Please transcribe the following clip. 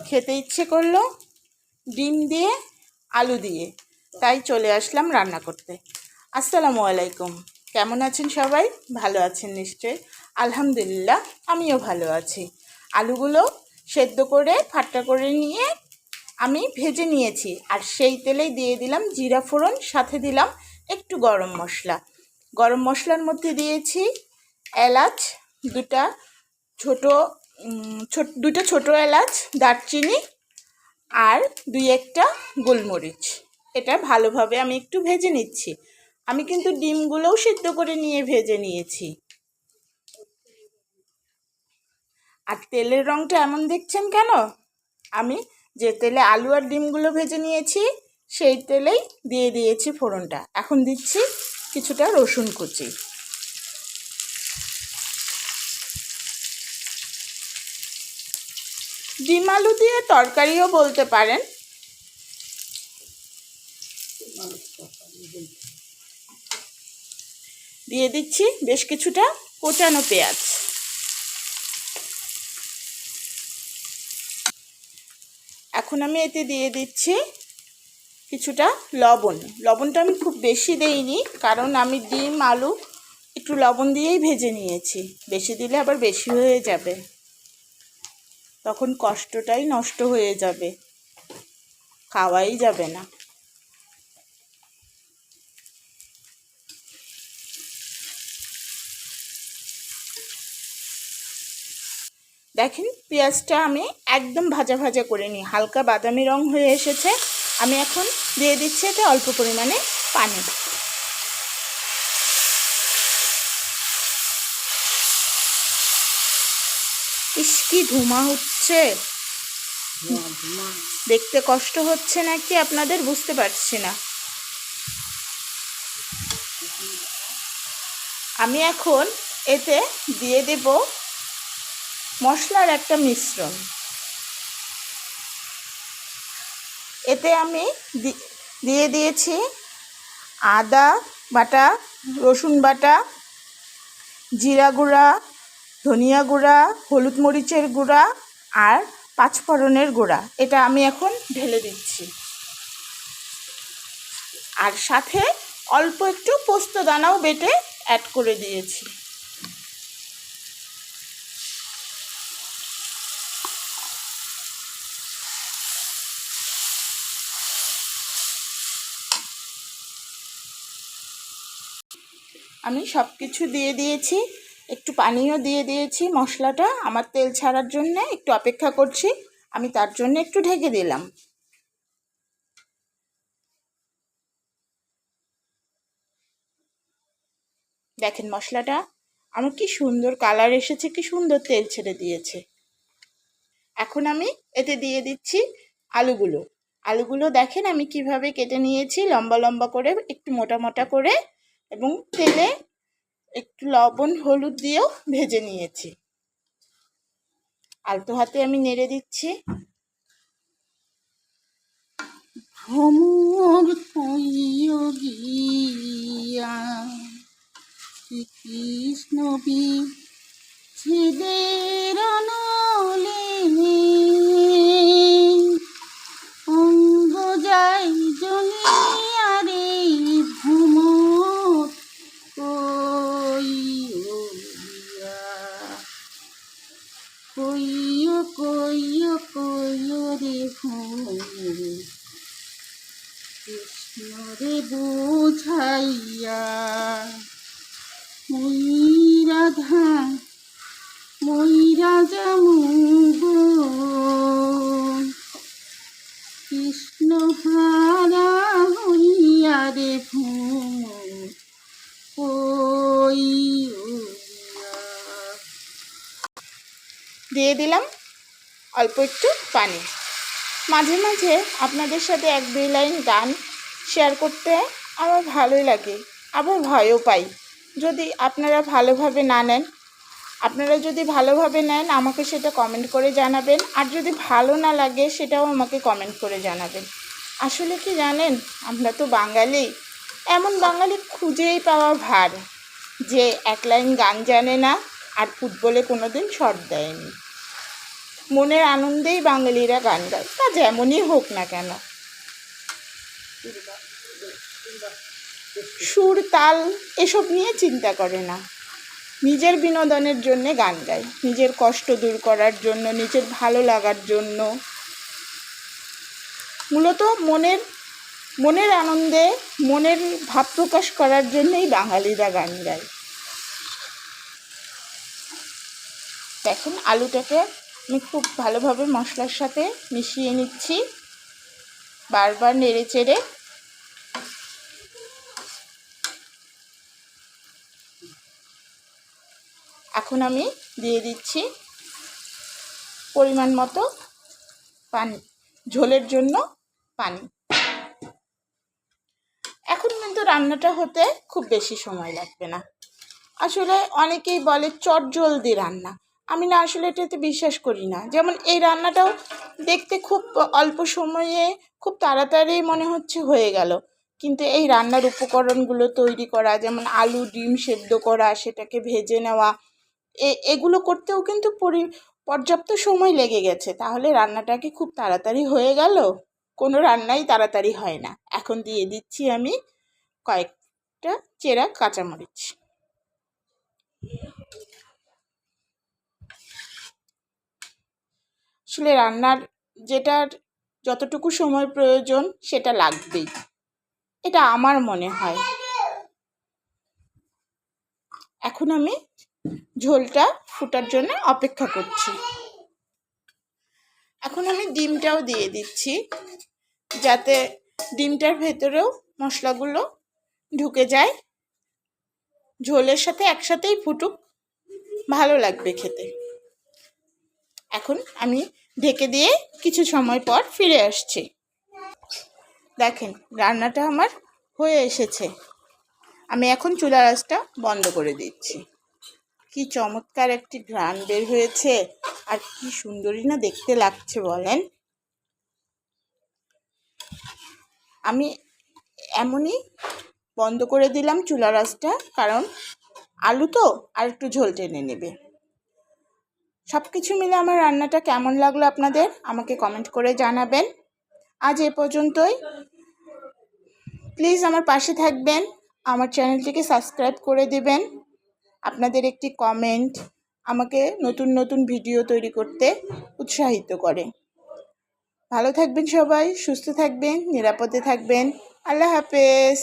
খেতে ইচ্ছে করলো ডিম দিয়ে আলু দিয়ে, তাই চলে আসলাম রান্না করতে। আসসালামু আলাইকুম, কেমন আছেন সবাই? ভালো আছেন নিশ্চয়ই। আলহামদুলিল্লাহ, আমিও ভালো আছি। আলুগুলো সেদ্ধ করে ফাট্টা করে নিয়ে আমি ভেজে নিয়েছি, আর সেই তেলেই দিয়ে দিলাম জিরা ফোড়ন, সাথে দিলাম একটু গরম মশলা। গরম মশলার মধ্যে দিয়েছি এলাচ দুটা, দুটো ছোটো এলাচ, দারচিনি আর দুই একটা গোলমরিচ। এটা ভালোভাবে আমি একটু ভেজে নিচ্ছি। আমি কিন্তু ডিমগুলোও সিদ্ধ করে নিয়ে ভেজে নিয়েছি। আর তেলের রঙটা এমন দেখছেন কেন? আমি যে তেলে আলু আর ডিমগুলো ভেজে নিয়েছি সেই তেলেই দিয়ে দিয়েছি ফোড়নটা। এখন দিচ্ছি কিছুটা রসুন কুচি। ডিম আলু দিয়ে তরকারিও বলতে পারেন। দিয়ে দিচ্ছি বেশ কিছুটা কোচানো পেঁয়াজ। এখন আমি এতে দিয়ে দিচ্ছি কিছুটা লবণ। লবণটা আমি খুব বেশি দেইনি, কারণ আমি ডিম আলু একটু লবণ দিয়েই ভেজে নিয়েছি। বেশি দিলে আবার বেশি হয়ে যাবে, তখন কষ্টটাই নষ্ট হয়ে যাবে, খাওয়াই যাবে না। দেখেন পেঁয়াজটা আমি একদম ভাজা ভাজা করে নিই, হালকা বাদামি রং হয়ে এসেছে। আমি এখন দিয়ে দিচ্ছি এতে অল্প পরিমাণে পানি। ইস, কি ধোঁয়া হচ্ছে! দেখতে কষ্ট হচ্ছে নাকি আপনাদের বুঝতে পারছি না। আমি এখন এতে দিয়ে দেব মশলার একটা মিশ্রণ। এতে আমি দিয়ে দিয়েছি আদা বাটা, রসুন বাটা, জিরা গুঁড়া, ধনিয়া গুঁড়া, হলুদ মরিচের গুঁড়া আর পাঁচফোড়নের গুঁড়া। এটা আমি এখন ঢেলে দিচ্ছি। আর সাথে অল্প একটু পোস্ত দানাও বেটে অ্যাড করে দিয়েছি। আমি সব কিছু দিয়ে দিয়েছি, একটু পানিও দিয়ে দিয়েছি। মশলাটা আমার তেল ছাড়ার জন্য একটু অপেক্ষা করছি, আমি তার জন্য একটু ঢেকে দিলাম। দেখেন মশলাটা আমার কি সুন্দর কালার এসেছে, কি সুন্দর তেল ছেড়ে দিয়েছে। এখন আমি এতে দিয়ে দিচ্ছি আলুগুলো। আলুগুলো দেখেন আমি কিভাবে কেটে নিয়েছি, লম্বা লম্বা করে, একটু মোটা মোটা করে, এবং তেলে একটু লবণ হলুদ দিয়েও ভেজে নিয়েছি। আলতো হাতে আমি নেড়ে দিচ্ছি। ভ্রমর কইও গিয়া শ্রীকৃষ্ণ বিচ্ছেদের নলে অঙ্গ যাই জলিয়া রে ভ্রমর কইও গিয়া। কইও কইও কইও রে ভ্রমর কৃষ্ণরে বুঝাইয়া। মই রাধা মই রাজা মুগো কৃষ্ণ হারা হইয়া রে ভ্রমর কইও গিয়া। দিয়ে দিলাম অল্প একটু পানি। মাঝে মাঝে আপনাদের সাথে এক দুই লাইন গান শেয়ার করতে আমার ভালোই লাগে, আবার ভয়ও পাই যদি আপনারা ভালোভাবে না নেন। আপনারা যদি ভালোভাবে নেন আমাকে সেটা কমেন্ট করে জানাবেন, আর যদি ভালো না লাগে সেটাও আমাকে কমেন্ট করে জানাবেন। আসলে কি জানেন, আমরা তো বাঙালি, এমন বাঙালি খুঁজেই পাওয়া ভার যে এক লাইন গান জানে না আর ফুটবলে কোনো দিন শট দেয়নি। মনের আনন্দেই বাঙালিরা গান গায়, তা যেমনই হোক না কেন। সুর তাল এসব নিয়ে চিন্তা করে না, নিজের বিনোদনের জন্য গান গায়, নিজের কষ্ট দূর করার জন্য, নিজের ভালো লাগার জন্য, মূলত মনের আনন্দে মনের ভাব প্রকাশ করার জন্যই বাঙালিরা গান গায়। দেখুন আলুটাকে আমি খুব ভালোভাবে মশলার সাথে মিশিয়ে নিচ্ছি, বারবার নেড়ে চেড়ে। এখন আমি দিয়ে দিচ্ছি পরিমাণ মতো পানি, ঝোলের জন্য পানি। এখন কিন্তু রান্নাটা হতে খুব বেশি সময় লাগবে না। আসলে অনেকেই বলে চটজলদি রান্না, আমি না আসলে এটাতে বিশ্বাস করি না। যেমন এই রান্নাটাও দেখতে খুব অল্প সময়ে খুব তাড়াতাড়ি মনে হচ্ছে হয়ে গেল, কিন্তু এই রান্নার উপকরণগুলো তৈরি করা, যেমন আলু ডিম সেদ্ধ করা, সেটাকে ভেজে নেওয়া, এগুলো করতেও কিন্তু পর্যাপ্ত সময় লেগে গেছে। তাহলে রান্নাটা কি খুব তাড়াতাড়ি হয়ে গেল? কোনো রান্নাই তাড়াতাড়ি হয় না। এখন দিয়ে দিচ্ছি আমি কয়েকটা চেরা কাঁচামরিচ। আসলে রান্নার যেটার যতটুকু সময় প্রয়োজন সেটা লাগবেই, এটা আমার মনে হয়। এখন আমি ঝোলটা ফুটার জন্য অপেক্ষা করছি। এখন আমি ডিমটাও দিয়ে দিচ্ছি, যাতে ডিমটার ভেতরেও মশলাগুলো ঢুকে যায়, ঝোলের সাথে একসাথেই ফুটুক, ভালো লাগবে খেতে। এখন আমি ঢেকে দিয়ে কিছু সময় পর ফিরে আসছি। দেখেন রান্নাটা আমার হয়ে এসেছে। আমি এখন চুলার আঁচটা বন্ধ করে দিচ্ছি। কি চমৎকার একটি ঘ্রাণ বের হয়েছে, আর কি সুন্দরই না দেখতে লাগছে বলেন। আমি এমনই বন্ধ করে দিলাম চুলার আঁচটা, কারণ আলু তো আর একটু ঝোল টেনে নেবে। সব কিছু মিলে আমার রান্নাটা কেমন লাগলো আপনাদের আমাকে কমেন্ট করে জানাবেন। আজ এ পর্যন্তই। প্লিজ আমার পাশে থাকবেন, আমার চ্যানেলটিকে সাবস্ক্রাইব করে দেবেন। আপনাদের একটি কমেন্ট আমাকে নতুন নতুন ভিডিও তৈরি করতে উৎসাহিত করে। ভালো থাকবেন সবাই, সুস্থ থাকবেন, নিরাপদে থাকবেন। আল্লাহ হাফেজ।